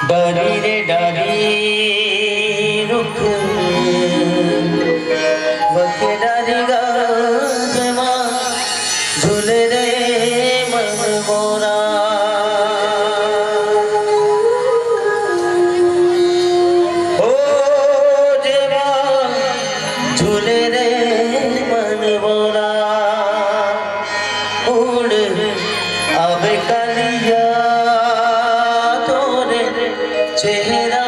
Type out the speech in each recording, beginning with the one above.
डारी रे डारी रुख बके डारी गाजमा झूल रे मन मोरा। ओ जेवा झूल रे मन मोरा उड़ आवे कालिया चेहरा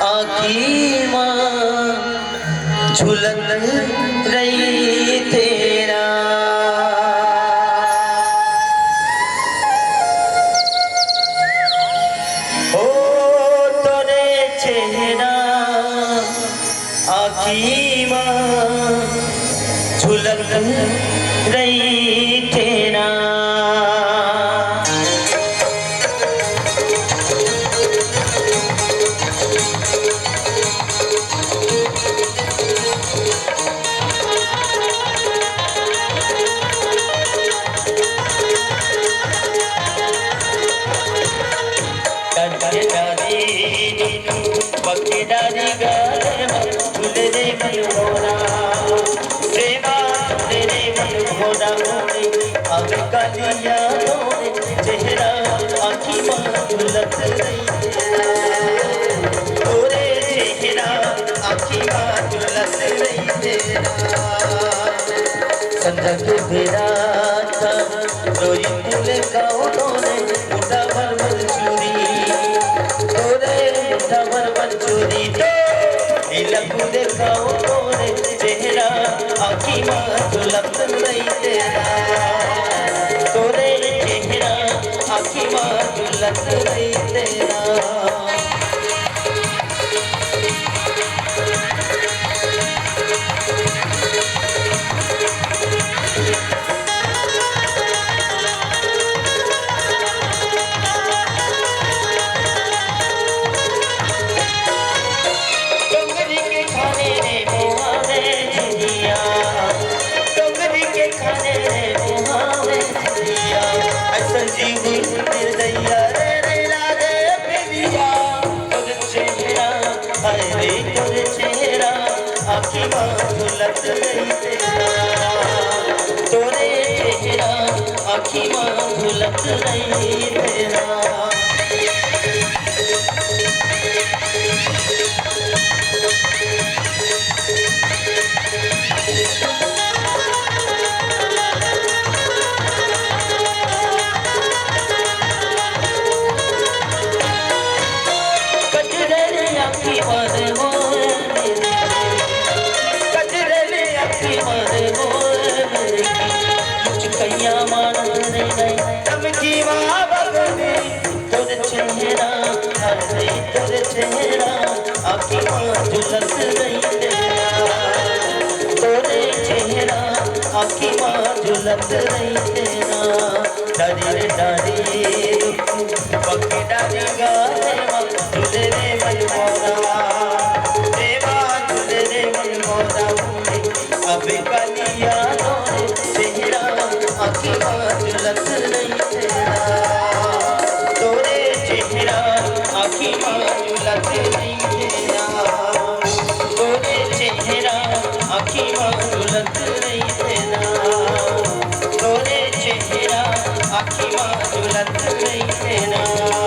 आखी मां झुलक रही तेरा। ओ तोरे चेहरा आखी मां झुलक रही तेरा। बके डारी गाजमा झूल रे मन मोरा प्रेमा झूल रे मन मोरा। अब कालिया चेहरा आखी मां झुलक रही तोरे चेहरा आखी मां झुलक रही तेरा। संध्या के बेरा था रोई तुले काओ तोरे मुठा भर भर चूरी चोरी लखू देखाओ तोरे चेहरा आखी मां झुलक रही तेरा। तोरे चेहरा आखी मां झुलक रही तेरा। आखी मां झुलक रही तेरा। तोरे चेहरा आखी मां झुलक रही तेरा। तोरे चेहरा आखी मां झुलक रही तेरा। तोरे चेहरा आखी मां झुलक रही तेरा। डारी रे डारी बके डारी गाजमा झूल रे मन मोरा देवा झूल रे मन मोरा। अब कालिया तोरे चेहरा आखी मां झुलक रही तेरा। तोरे चेहरा आखी मां झुलक रही तेरा। तोरे चेहरा आखी मां झुलक रही तेरा। तोरे चेहरा आखी मां झुलक रही तेरा।